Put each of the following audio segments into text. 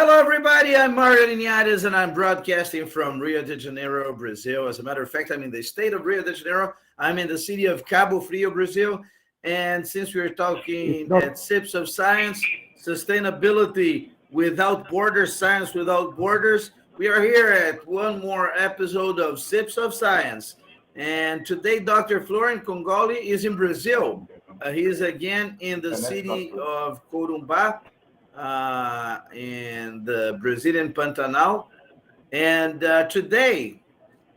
Hello, everybody. I'm Mario Linhares, and I'm broadcasting from Rio de Janeiro, Brazil. As a matter of fact, I'm in the state of Rio de Janeiro. I'm in the city of Cabo Frio, Brazil. And since we're talking at SIPS of Science, Sustainability Without Borders, Science Without Borders, we are here at one more episode of SIPS of Science. And today, Dr. Florian Kongoli is in Brazil. He is again in the city of Corumbá, in the Brazilian Pantanal. And today,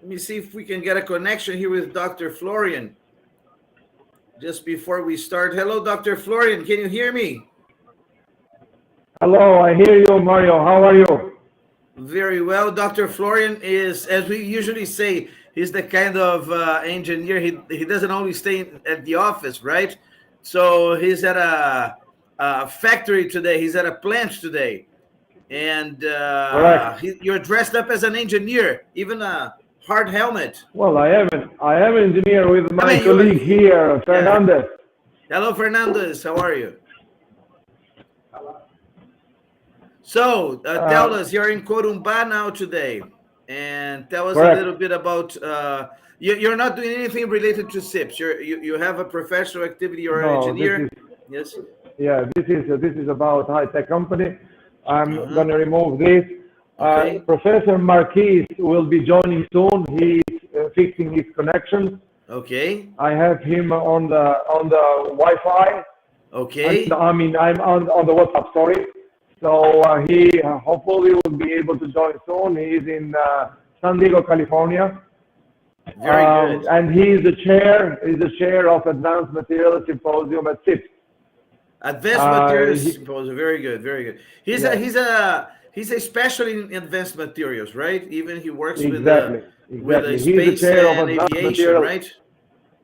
let me see if we can get a connection here with Dr. Florian. Just before we start, hello, Dr. Florian, can you hear me? Hello, I hear you, Mario. How are you? Very well. Dr. Florian is, as we usually say, he's the kind of engineer, he doesn't only stay at the office, right? So he's at a factory today. He's at a plant today, and you're dressed up as an engineer, even a hard helmet. Well, I am an engineer with my colleague here, Fernand. Yeah. Hello, Fernandez. How are you? So tell us, you're in Corumbá now today, and tell us a little bit about. You're not doing anything related to SIPS. You have a professional activity. You're an engineer. Yes. Yeah, this is about high-tech company. I'm going to remove this. Okay. Professor Marquis will be joining soon. He's fixing his connection. Okay. I have him on the Wi-Fi. Okay. I'm on the WhatsApp. Sorry. So he hopefully will be able to join soon. He's in San Diego, California. Very good. And he's the chair of Advanced Materials Symposium at SIPS. Advanced Materials Symposium. Very good. Very good. He's a special in advanced materials, right? Even he works with a space and aviation, right?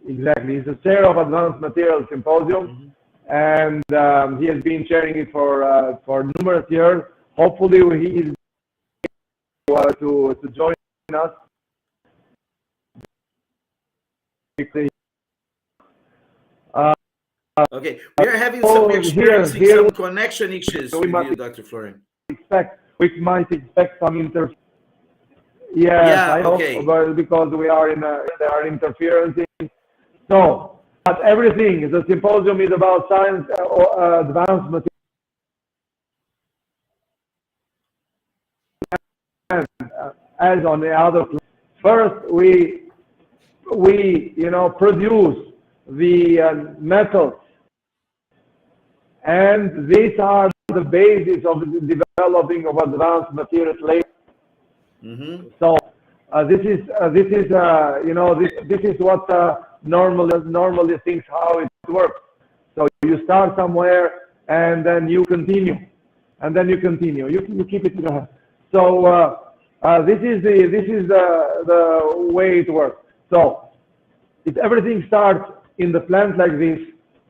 Exactly. He's the chair of Advanced Materials Symposium, and he has been chairing it for numerous years. Hopefully, he is to join us. Okay, we are having some some connection issues with you, Dr. Florian. We might expect some interference. Yeah, I know, okay. Because there are interferences. So, but everything, the symposium is about science, advanced materials. As on the other, first we produce the metals, and these are the basis of the developing of advanced materials later. So this is what normally things how it works. So you start somewhere and then you continue, You keep it. So this is the way it works. So if everything starts in the plant like this,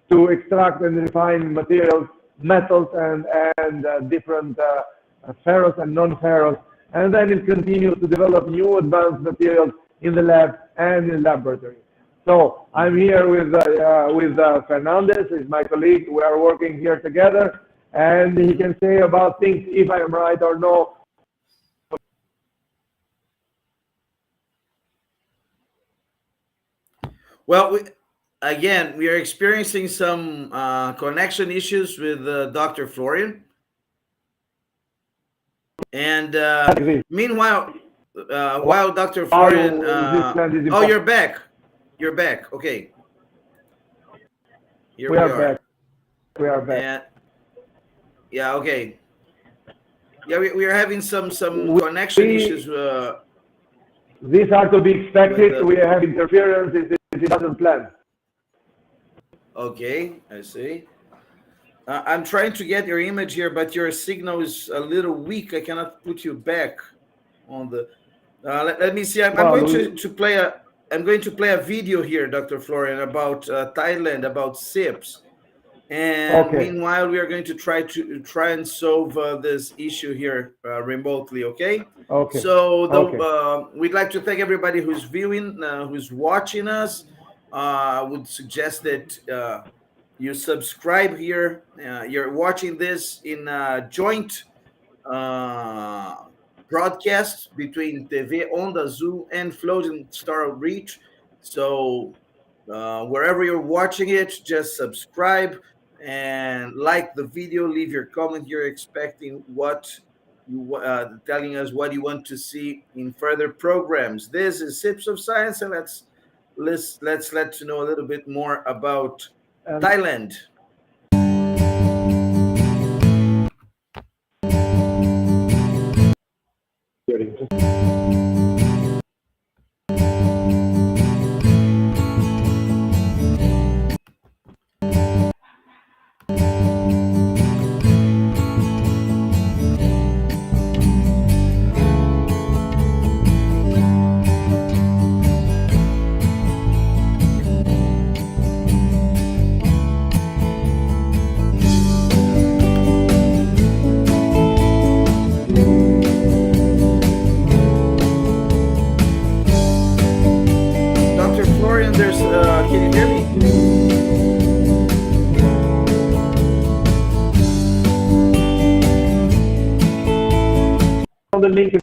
to extract and refine materials, metals, and different ferrous and non-ferrous, and then it continues to develop new advanced materials in the lab and in laboratory. So I'm here with Fernandez, he's my colleague. We are working here together, and he can say about things if I am right or no. Well, again, we are experiencing some connection issues with Dr. Florian. And meanwhile, while Dr. Florian... oh, you're back. You're back. Okay. Here we are back. We are back. And, yeah, okay. Yeah, we are having some connection issues. These are to be expected. We have interference. It doesn't plan. Okay, I see. I'm trying to get your image here, but your signal is a little weak. I cannot put you back on the. Let me see. I'm going to play a video here, Dr. Florian, about Thailand, about SIPS, and meanwhile we are going to try and solve this issue here remotely. Okay. Okay. So we'd like to thank everybody who's viewing, who's watching us. I would suggest that you subscribe here. You're watching this in a joint broadcast between TV Onda, Azul, and Flogen Star Reach. So wherever you're watching it, just subscribe and like the video. Leave your comment. You're expecting what you telling us what you want to see in further programs. This is SIPS of Science, and let's let you know a little bit more about Thailand. Can you hear me? On the link.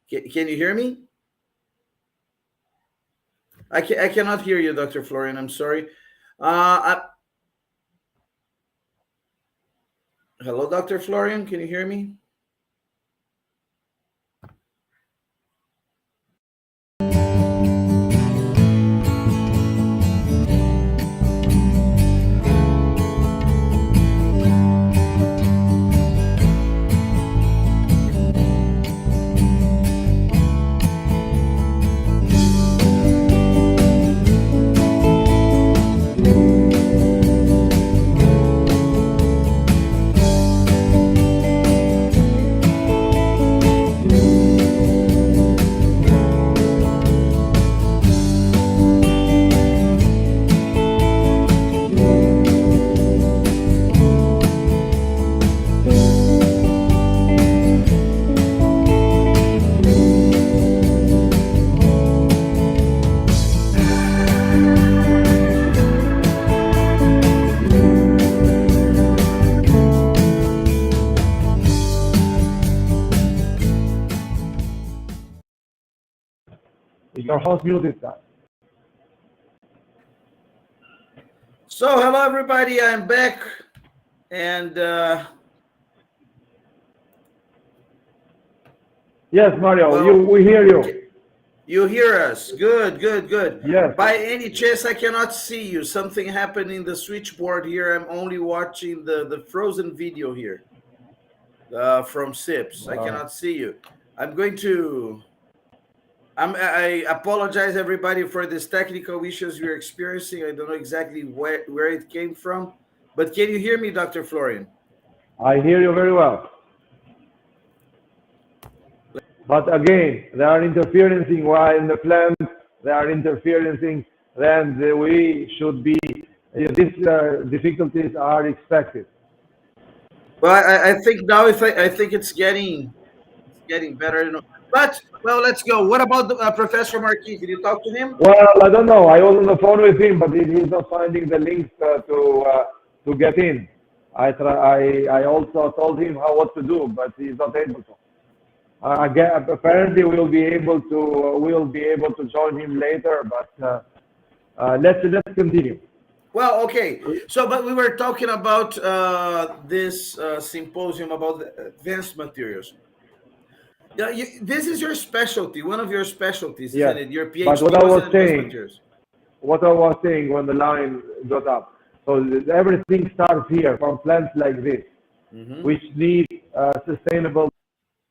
Can you hear me? I cannot hear you, Dr. Florian. I'm sorry. Hello, Dr. Florian. Can you hear me? Your host muted that. So, hello everybody. I'm back, and yes, Mario, well, we hear you. You hear us? Good, good, good. Yes. By any chance, I cannot see you. Something happened in the switchboard here. I'm only watching the frozen video here from SIPS. I cannot see you. I apologize everybody for this technical issues you're experiencing. I don't know exactly where it came from, but can you hear me, Dr. Florian? I hear you very well. But again, there are interferencing while in the plant, there are interferencing, then we should be these difficulties are expected. Well, I think now I think it's getting better. But well, let's go. What about Professor Marquis? Did you talk to him? Well, I don't know. I was on the phone with him, but he's not finding the links to get in. I also told him what to do, but he's not able to. Again, apparently we'll be able to join him later, but let's continue. Well, okay. So, but we were talking about this symposium about the advanced materials. Yeah, this is your specialty, one of your specialties, Yes. isn't it? Your PhD But what I was was in advanced saying, materials. what I was saying when the line got up. So everything starts here from plants like this, which need sustainable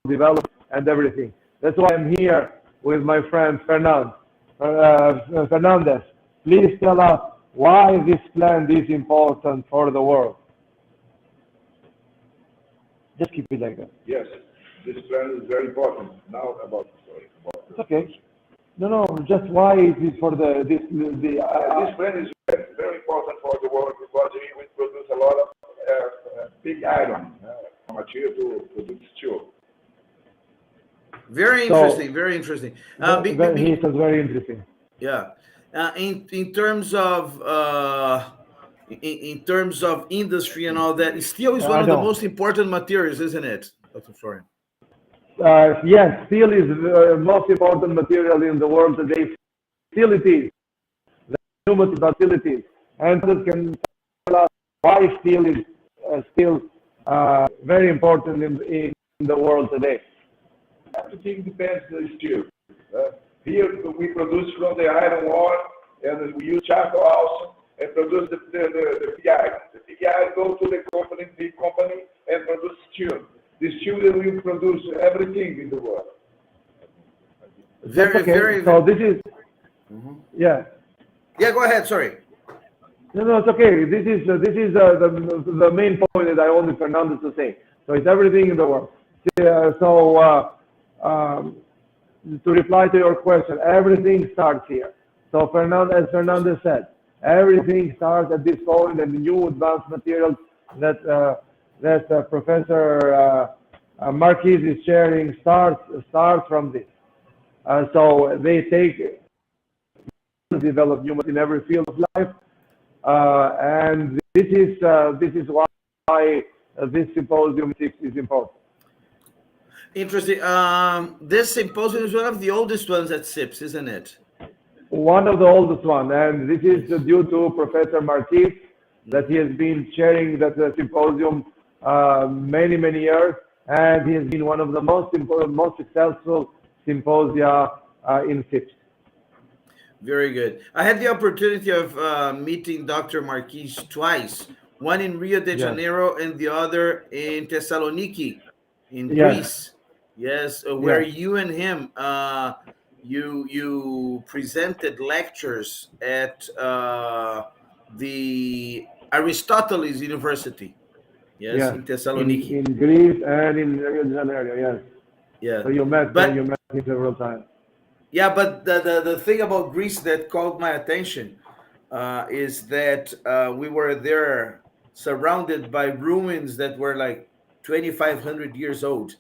development and everything. That's why I'm here with my friend Fernand. Fernandez, please tell us why this plant is important for the world. Just keep it like that. Yes, this plant is very important. Now about It's okay. No, just why is it for this plant is very important for the world because we produce a lot of big iron material to produce steel. Very interesting. Very interesting. He says very interesting. Yeah. In terms of industry and all that, steel is one of the most important materials, isn't it, Dr. Florian? Yes, steel is the most important material in the world today. Facilities, the human facilities, and this can tell us why steel is still very important in the world today. Everything depends on the steel. Here we produce from the iron ore, and we use charcoal also, and produce the pig iron. The pig iron goes to the big company, and produce steel. The steel that we produce everything in the world. Very. So this is, yeah. Yeah, go ahead. Sorry. No, it's okay. This is the main point that I wanted Fernand to say. So it's everything in the world. To reply to your question, everything starts here. So as Fernandez said, everything starts at this point, and the new advanced materials that Professor Marquis is sharing starts from this. So they develop new in every field of life, and this is why this symposium is important. Interesting. This symposium is one of the oldest ones at SIPS, isn't it? One of the oldest ones, and this is due to Professor Marquis, that he has been chairing that symposium many years, and he has been one of the most important, most successful symposia in SIPS. Very good. I had the opportunity of meeting Dr. Marquis twice, one in Rio de Janeiro and the other in Thessaloniki in Greece. Yes, where you and him you presented lectures at the Aristoteles University. Yes, in Thessaloniki. In Greece and in Rio de Janeiro, yes. Yeah. So you met him several times. Yeah, but the thing about Greece that caught my attention is that we were there surrounded by ruins that were like 2,500 years old.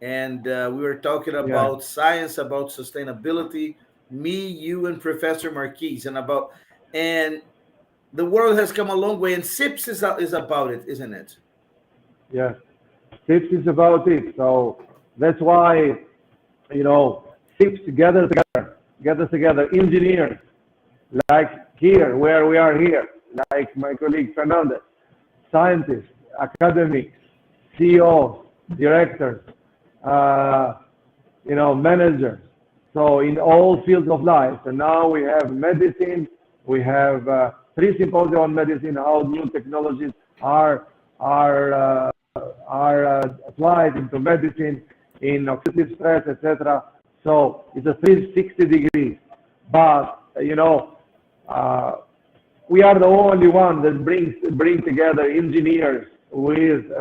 And we were talking about science, about sustainability, me, you, and Professor Marquis, and the world has come a long way, and SIPS is about it, isn't it? Yes, SIPS is about it. So that's why, SIPS gather together engineers, like here, where we are here, like my colleague Fernandez, scientists, academics, CEOs, directors, managers. So in all fields of life. And now we have medicine. We have 3 symposia on medicine, how new technologies are applied into medicine, in oxidative stress, etc. So it's a 360 degrees. But we are the only one that bring together engineers with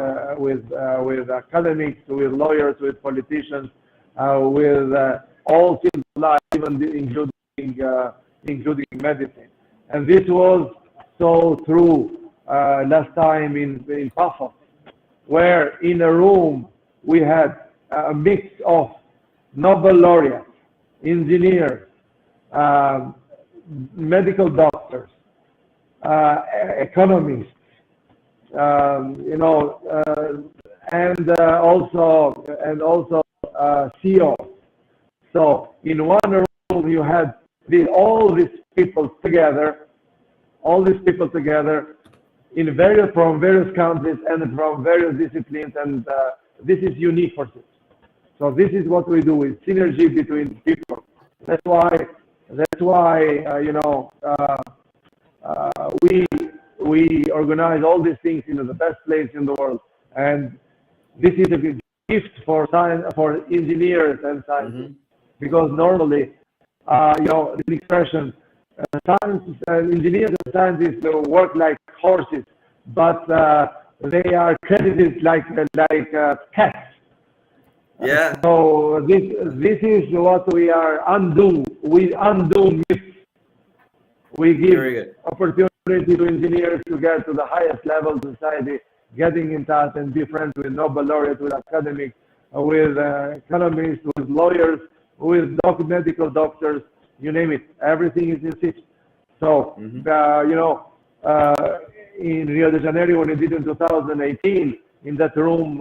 academics, with lawyers, with politicians, with all fields of life, even including medicine. And this was saw through last time in Phuket, where in a room we had a mix of Nobel laureates, engineers, medical doctors, economists, and also CEOs. So in one room you had all these people together, from various countries and from various disciplines, and this is unique for SIPS. So this is what we do, is synergy between people. That's why we organize all these things in the best place in the world, and this is a gift for science, for engineers and scientists, because normally, the expression, engineers and scientists work like horses, but they are credited like cats. Yeah. So this is what we are undo. We undo myths. We give opportunity to engineers to get to the highest level of society, getting in touch and be friends with Nobel laureates, with academics, with economists, with lawyers, with medical doctors, you name it. Everything is in SIPS. So, in Rio de Janeiro, when we did in 2018, in that room,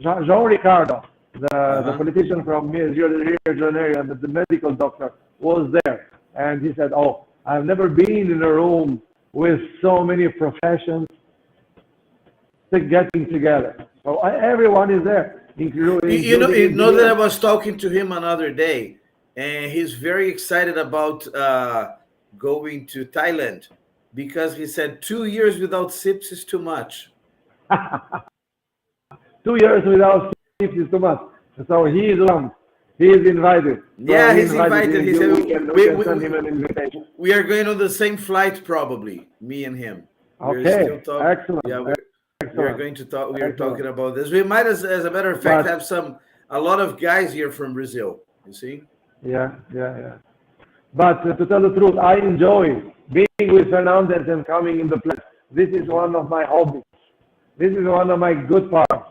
João Ricardo, the politician from Rio de Janeiro, and the medical doctor was there. And he said, "Oh, I've never been in a room with so many professions getting together." So everyone is there. You know that I was talking to him another day, and he's very excited about going to Thailand, because he said 2 years without SIPS is too much. 2 years without SIPS is too much. So he is invited. Yeah, he's invited. He said we can send him an invitation. We are going on the same flight, probably, me and him. Okay, excellent. Yeah, we're going to talk. We are talking about this. We might, as a matter of fact, have a lot of guys here from Brazil. You see? Yeah. But to tell the truth, I enjoy being with Fernand and coming in the place. This is one of my hobbies. This is one of my good parts.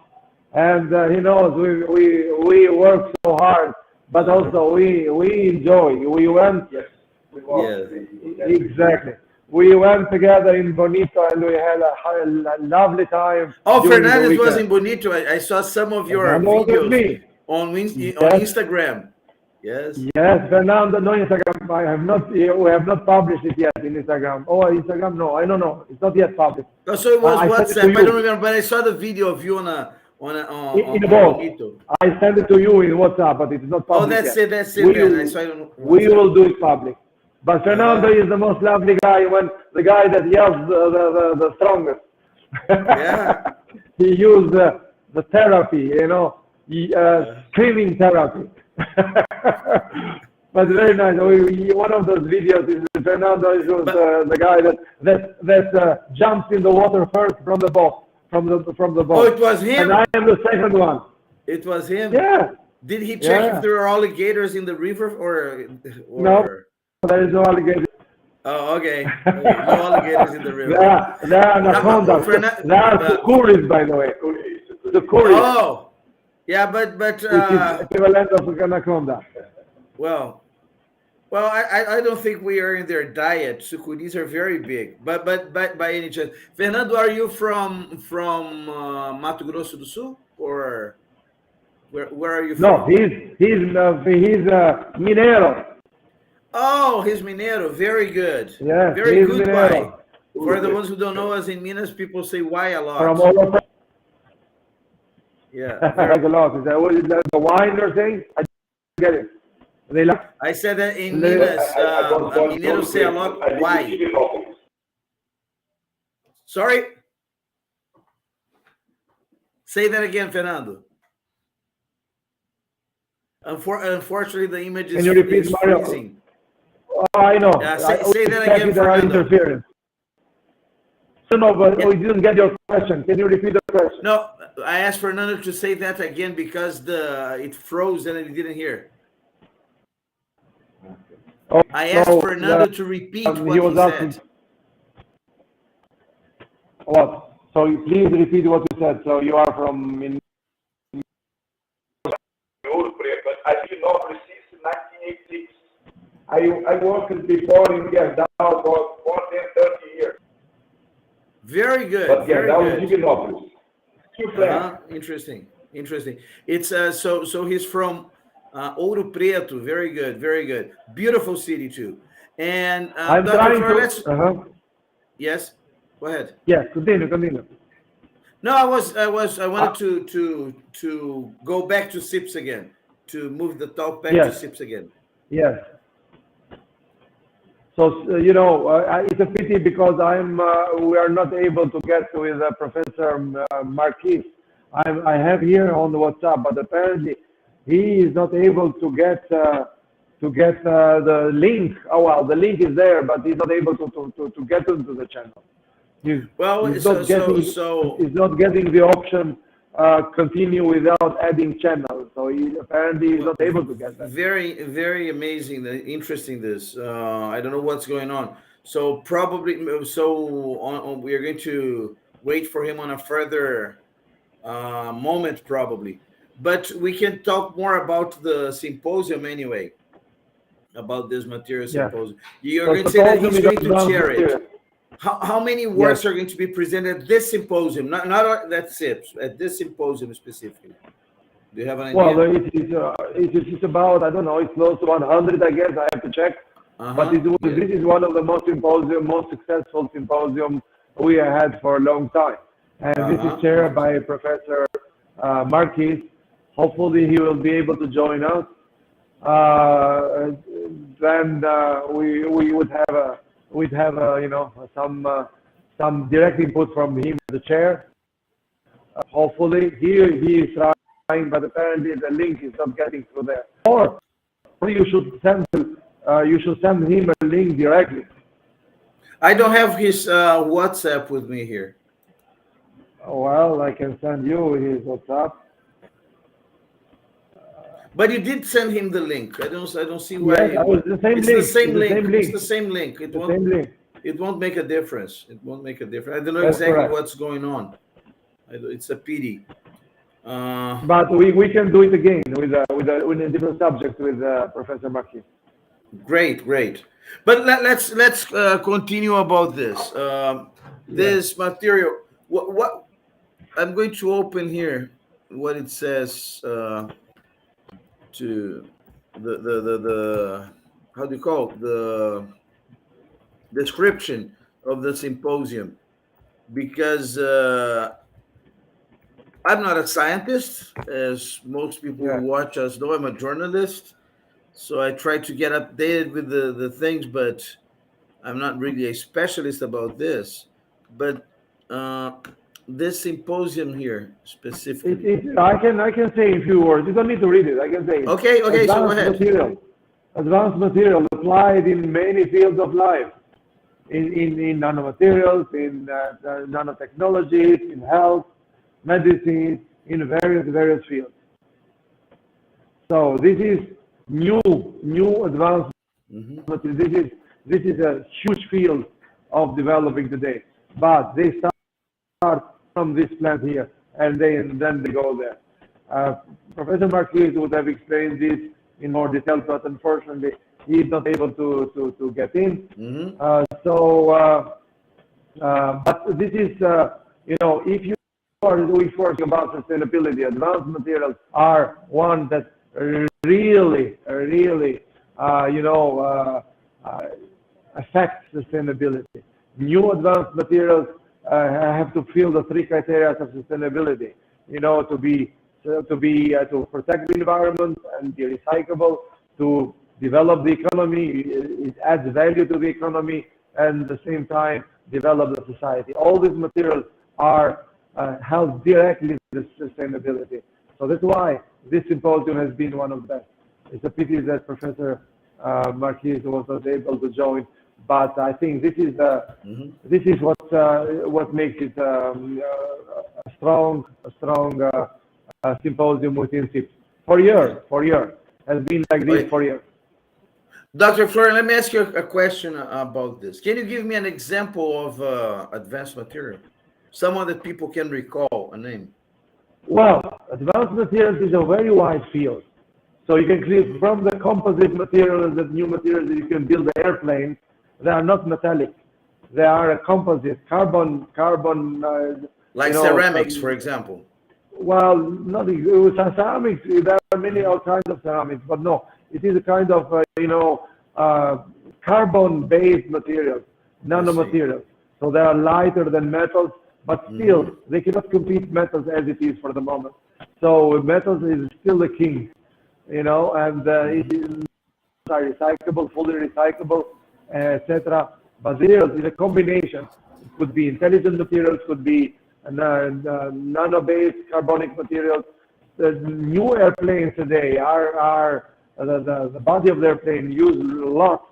And he knows we work so hard, but also we enjoy. We went. Yes. Exactly. We went together in Bonito, and we had a lovely time. Oh, Fernandez was in Bonito. I saw some of your videos on Instagram. Yes. Yes, Fernando, no Instagram. We have not published it yet in Instagram. Oh, Instagram? No, I don't know. It's not yet published. Oh, so it was WhatsApp. I don't remember, but I saw the video of you on Bonito. I sent it to you in WhatsApp, but it's not public. Oh, that's it. We will do it public. But Fernando is the most lovely guy. The guy that yells the strongest. Yeah. He used the therapy, screaming therapy. But very nice. One of those videos is Fernando is the guy that jumps in the water first from the boat. From the boat. Oh, it was him. And I am the second one. It was him. Yeah. Did he check if there are alligators in the river or? No, there is no alligator. Oh, okay. No alligators in the river. There are anacondas. There are sucuris, by the way. Sucuris. Oh, yeah, but which is equivalent of anaconda. Well, I don't think we are in their diet. Sucuris are very big, but by any chance, Fernando, are you from Mato Grosso do Sul, or where are you from? No, he's Mineiro. Oh, he's Mineiro. Very good. Yeah, very good. Mineiro. Why? For the ones who don't know us in Minas, people say why a lot. From all over. Yeah. Like a lot. Is that the wine you're saying? I get it. I said that in Minas, Mineiro say a lot why. Sorry? Say that again, Fernando. Unfortunately, the image is, can you repeat, Mario? freezing. Oh, I know. Say that again, Fernando. Interference. No, but we didn't get your question. Can you repeat the question? No, I asked Fernando to say that again because it froze and I didn't hear. I asked Fernando to repeat what he said. What? So please repeat what you said. So you are from in Ouro Preto, but I live in Nobre since 1986. I worked before in Gerdau for more than 30 years. Very good. But Very Gerdau good. is Divinópolis. Interesting. Interesting. It's so he's from Ouro Preto. Very good. Very good. Beautiful city too. And I'm Dr. trying Florian, to. Yes. Go ahead. Yes, continue. No, I wanted to go back to SIPS again, to move the talk back to SIPS again. Yes. So it's a pity because we are not able to get with Professor Marquis. I have here on the WhatsApp, but apparently he is not able to get the link. Oh well, the link is there, but he's not able to get into the channel. He's not getting the option continue without adding channels. So he apparently is not able to get that. Very, very amazing, interesting this. I don't know what's going on. So probably, we are going to wait for him on a further moment probably. But we can talk more about the symposium anyway, about this material symposium. You're going to say that he's going to chair it. How many works are going to be presented at this symposium? Not at SIPS, at this symposium specifically. Do you have an idea? Well, it's about, I don't know, it's close to 100, I guess. I have to check. But this is one of the most successful symposiums we have had for a long time. And this is chaired by Professor Marquis. Hopefully he will be able to join us. Then we would have some direct input from him, the chair. Hopefully he is trying, but apparently the link is not getting through there. Or you should send him a link directly. I don't have his WhatsApp with me here. Well, I can send you his WhatsApp. But you did send him the link. I don't see why. It's the same link. It's the same link. It won't make a difference. It won't make a difference. I don't know exactly what's going on. It's a pity. But we can do it again with a different subject with Professor Marquis. Great. But let's continue about this. This material. What I'm going to open here. What it says. To the how do you call it? The description of the symposium, because I'm not a scientist, as most people who watch us know. I'm a journalist, so I try to get updated with the things, but I'm not really a specialist about this. But this symposium here specifically. I can say a few words. You don't need to read it. I can say it. Okay, so go ahead. Advanced material applied in many fields of life, in nanomaterials, in nanotechnologies, in health, medicine, in various fields. So this is new advanced material. This is a huge field of developing today. But they start from this plant here, and then they go there. Professor Marquis would have explained this in more detail, but unfortunately he is not able to get in. But this is, if you are doing work about sustainability, advanced materials are one that really affects sustainability. New advanced materials have to fill the three criteria of sustainability. To protect the environment and be recyclable, to develop the economy, it adds value to the economy, and at the same time develop the society. All these materials are held directly with sustainability. So that's why this symposium has been one of the best. It's a pity that Professor Marquis was not able to join, but I think this is what makes it a strong symposium within SIPS. For years, has been like this for years. Dr. Florian, let me ask you a question about this. Can you give me an example of advanced material? Someone that people can recall a name. Well, advanced materials is a very wide field. So you can create from the composite materials, the new materials that you can build the airplanes. They are not metallic. They are a composite, carbon. Like ceramics, for example. Well, not ceramics. There are many all kinds of ceramics, but no, it is a kind of carbon-based materials, nanomaterials. So they are lighter than metals, but still they cannot compete metals as it is for the moment. So metals is still the king, and it is recyclable, fully recyclable, etc. But materials is a combination. It could be intelligent materials, could be nano-based carbonic materials. The new airplanes today are the body of the airplane use a lot,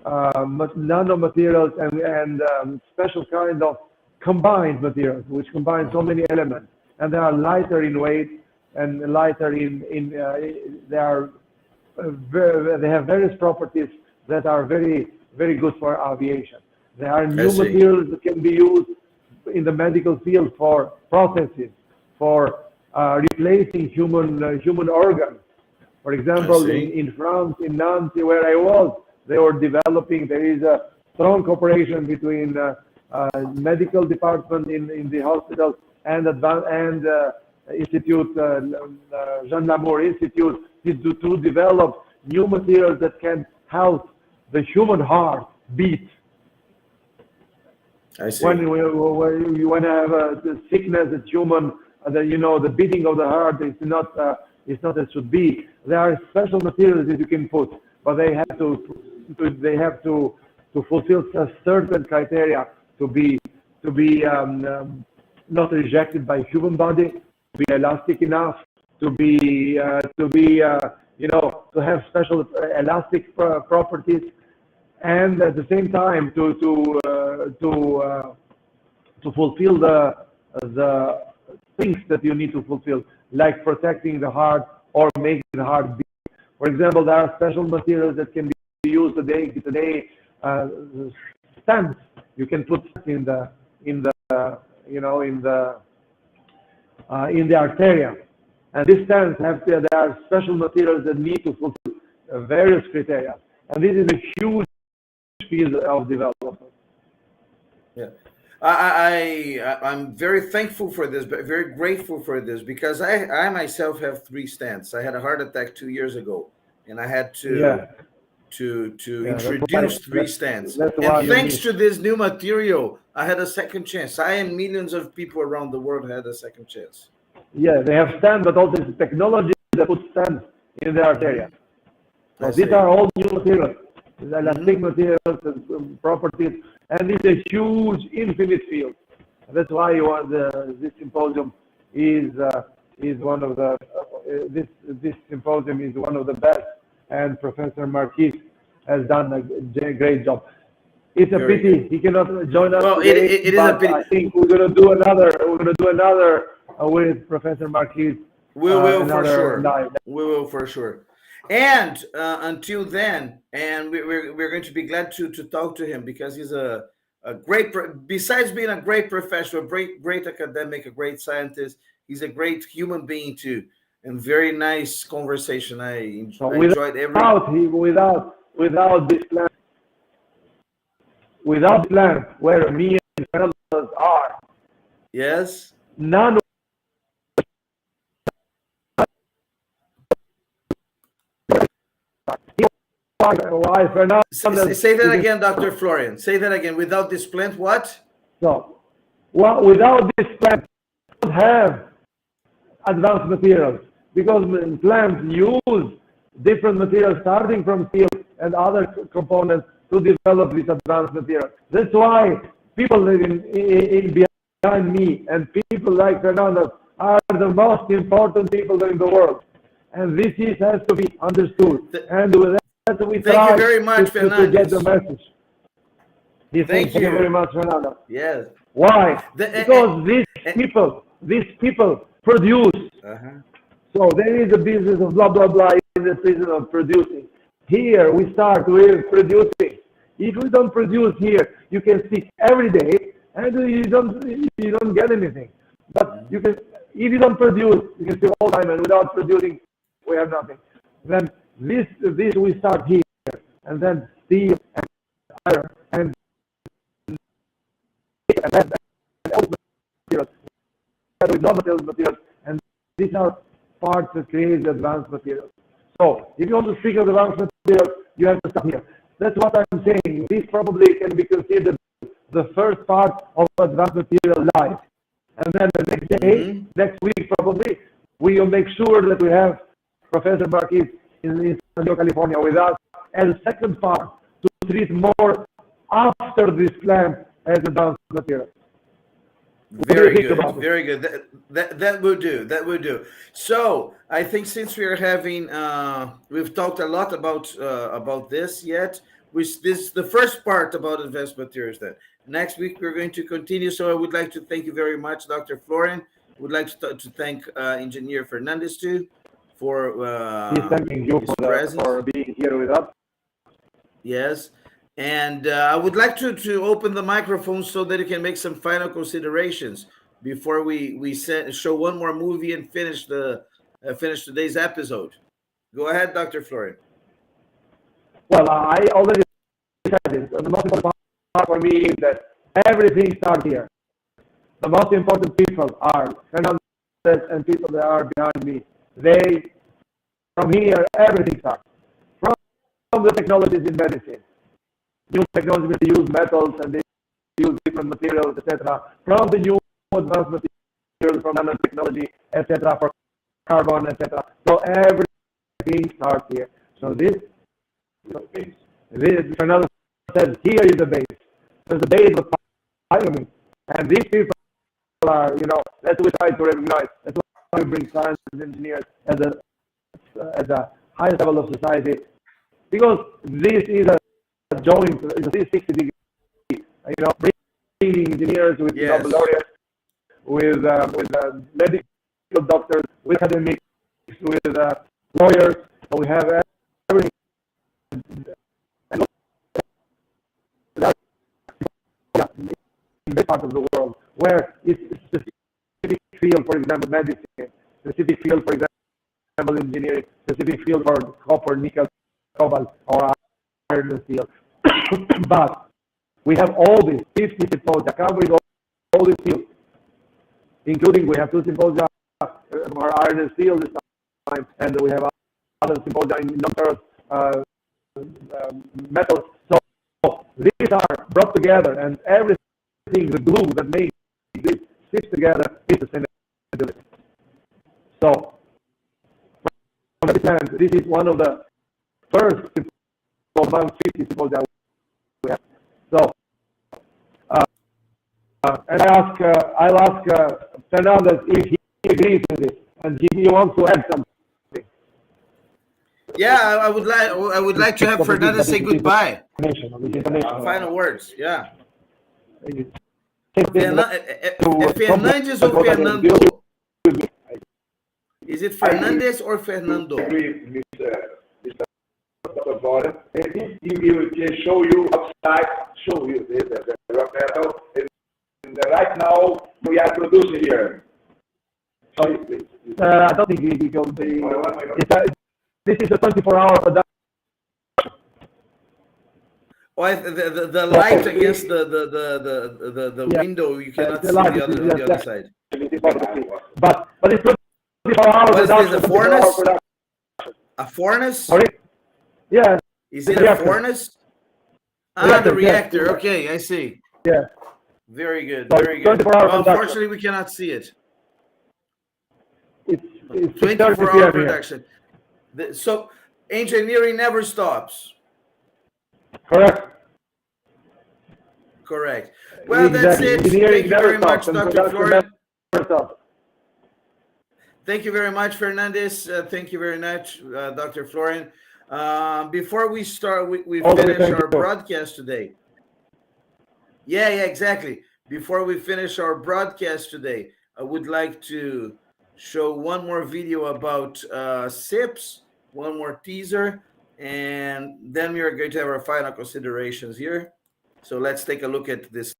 nanomaterials and special kind of combined materials, which combine so many elements, and they are lighter in weight and lighter they have various properties that are very, very good for aviation. There are new materials that can be used in the medical field for prostheses, for replacing human organs. For example, in France, in Nantes, where I was, they were developing. There is a strong cooperation between medical department in the hospital and Institute Jean Lamour Institute to develop new materials that can help the human heart beat. I see. When you want to have a sickness, it's human. The beating of the heart is not as it should be. There are special materials that you can put, but they have to fulfill a certain criteria to be not rejected by human body, to be elastic enough, to have special elastic properties, and at the same time to fulfill the things that you need to fulfill, like protecting the heart or making the heart beat. For example, there are special materials that can be used today. Stents. You can put in the arteria, and these stents there are special materials that need to fulfill various criteria, and this is a huge field of development. Yeah. I'm very thankful for this, but very grateful for this, because I myself have 3 stents. I had a heart attack 2 years ago, and I had to introduce 3 stents. And thanks to this new material, I had a second chance. I and millions of people around the world had a second chance. Yeah, they have stents, but also the technology that puts stents in the arteria. So these are all new materials, elastic materials and properties. And it's a huge, infinite field. That's why this symposium is one of the this symposium is one of the best, and Professor Marquis has done a great job. It's a pity he cannot join us. Well, today, it is a pity. I think we're gonna do another. With Professor Marquis. We will for sure. We will for sure. And until then, and we're going to be glad to talk to him, because he's a great, besides being a great professional, great academic, a great scientist, he's a great human being too, and very nice conversation. I enjoyed without this plan where me and Fernand are. Yes. Nano. Why, Fernand? Say that again, Dr. Florian. Say that again. Without this plant, what? So, well, without this plant, we don't have advanced materials, because plants use different materials starting from steel and other components to develop this advanced material. That's why people behind me and people like Fernand are the most important people in the world. And this has to be understood. And with that, we thank you very much, Fernand. To get the message. Thank you very much, Fernand. Yes. Why? Because these people produce. So there is a business of blah, blah, blah, in the business of producing. here we start with producing. If we don't produce here, you can speak every day and you don't get anything. But you can, if you don't produce, you can speak all the time, and without producing, we have nothing. Then this we start here, and then steel and iron and then materials, with non-materials, and these are parts that create the advanced materials. So if you want to speak of advanced materials, you have to start here. That's what I'm saying. This probably can be considered the first part of advanced material life. And then the next day, next week probably, we will make sure that we have Professor Marquis in San Diego, California with us as a second part to treat more after this plant as advanced materials. Very good, very good. That would do. That would do. So I think since we are having, we've talked a lot about this yet. This is the first part about advanced materials. Then next week we're going to continue. So I would like to thank you very much, Dr. Florian. Would like to thank Engineer Fernandez too for thanking you for being here with us. Yes. And I would like to open the microphone so that you can make some final considerations before we show one more movie and finish today's episode. Go ahead, Dr. Florian. Well, I already said it. The most important part for me is that everything starts here. The most important people are Fernand and people that are behind me. From here, everything starts. From the technologies in medicine. New technology, they use metals and they use different materials, etc. From the new advanced materials, from nanotechnology, etc., for carbon, etc. So everything starts here. So this Fernand says, here is the base. So the base of pioneering. And these people are, that's what we try to recognize. That's why we bring science and engineers as a highest level of society. Because this is a joint, it's a 360 degree, bringing engineers with Nobel laureates, with medical doctors, with academics, with lawyers. So we have everything. In this part of the world, where it's a specific field, for example, medicine, specific field, for example, engineering, specific field for copper, nickel, cobalt, or iron and steel. But we have all these 50 symposia covering all these fields, including we have 2 symposia for iron and steel this time, and we have other symposia in non-ferrous metals. So these are brought together, and everything, the glue that makes this fit together is sustainability. So from this hand, this is one of the first about 50 symposia we have. So, and I'll ask Fernand if he agrees with this, and if he wants to add something. Yeah, I would like to have Fernand say goodbye. Final words. Yeah. Fernandes or Fernando? Is it Fernandes or Fernando? If you can show you outside, show you the metal. And right now we are producing here. Sorry, please. I don't think we go. This is a 24-hour production. The light against the window, you cannot see the other side. But it's 24 hours. What is this, a furnace? A furnace? Sorry? Yeah. Is it a furnace? The reactor. Yeah. Okay, I see. Yeah. Very good. Very good. Well, unfortunately, we cannot see it. It's 24-hour production. So engineering never stops. Correct. Well, that's it. Thank you very much, Dr. Florian. Thank you very much, Fernandez. Thank you very much, Dr. Florian. Before we start, we finish our broadcast today. Yeah, exactly. Before we finish our broadcast today, I would like to show one more video about SIPS, one more teaser. And then we are going to have our final considerations here. So let's take a look at this.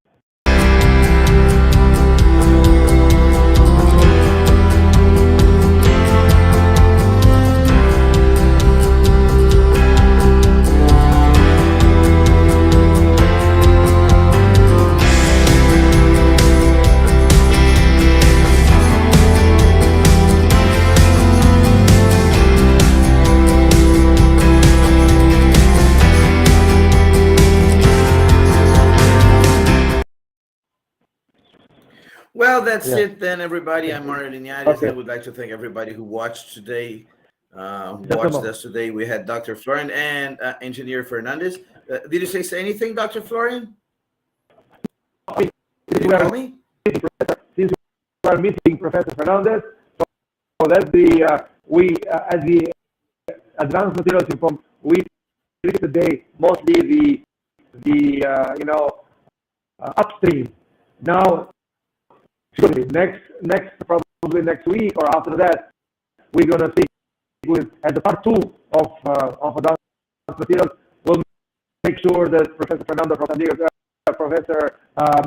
Well, that's it then, everybody. I'm Mario Linhares. Okay. I would like to thank everybody who watched today. Us today. We had Dr. Florian and Engineer Fernandez. Did you say anything, Dr. Florian? Did you call me? Since we are meeting Professor Fernandez, so that's the as the advanced materials inform, we treat today mostly the upstream. Now, probably next week or after that, we're gonna see with as a part 2 of advanced materials. We'll make sure that Professor Fernando, Professor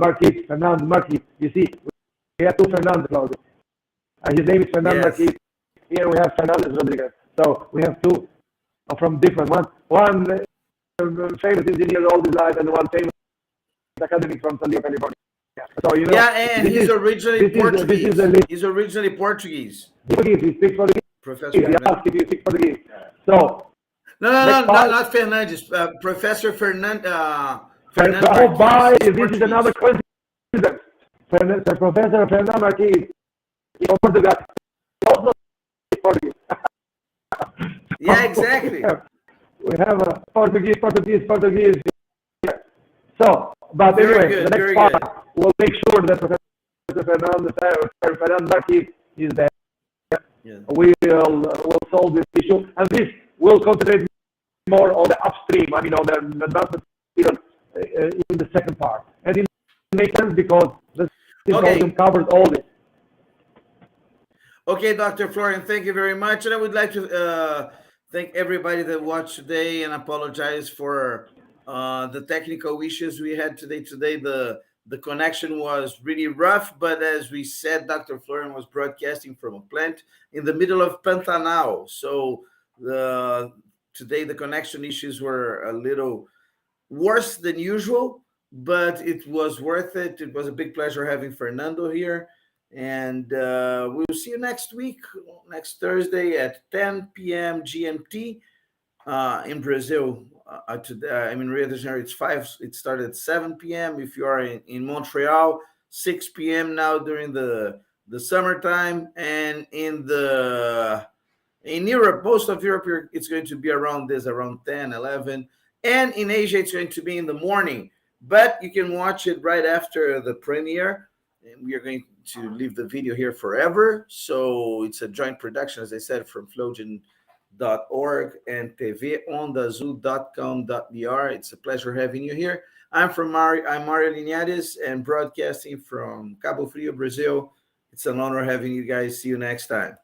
Marquis, Fernand, Marquis. You see, we have 2 Fernand Claudio. His name is Fernand Marquis. Here we have Fernandez Rodriguez. So we have 2 from different one famous engineer all his life and one famous academic from San Diego, California. So and he's originally Portuguese. He's originally Portuguese. He speaks Portuguese. Professor. He asked if you speak Portuguese. So not Fernandes. Professor Fernand. Fernand. This is another coincidence. Professor Fernand Marquis from Portugal. Also Portuguese. Yeah, exactly. We have a Portuguese. So, but anyway, the next part, we'll make sure that Professor Fernand Marquis is there. Yeah. We'll solve this issue, and this will concentrate more on the upstream. I mean, on the advanced materials in the second part, and it makes sense because this volume covers all this. Okay, Dr. Florian, thank you very much, and I would like to thank everybody that watched today, and apologize for the technical issues we had today. The connection was really rough, but as we said, Dr. Florian was broadcasting from a plant in the middle of Pantanal. So today the connection issues were a little worse than usual, but it was worth it. It was a big pleasure having Fernando here. And we'll see you next week, next Thursday at 10 p.m. GMT in Brazil. Today, Rio de Janeiro, it's 5. It started at 7 p.m. If you are in Montreal, 6 p.m. now during the summertime, and in Europe, most of Europe, it's going to be around 10, 11, and in Asia, it's going to be in the morning. But you can watch it right after the premiere, and we are going to leave the video here forever. So it's a joint production, as I said, from Flogen.org and tvondaazul.com.br. It's a pleasure having you here. I'm Mario Linhares, and broadcasting from Cabo Frio, Brazil. It's an honor having you guys. See you next time.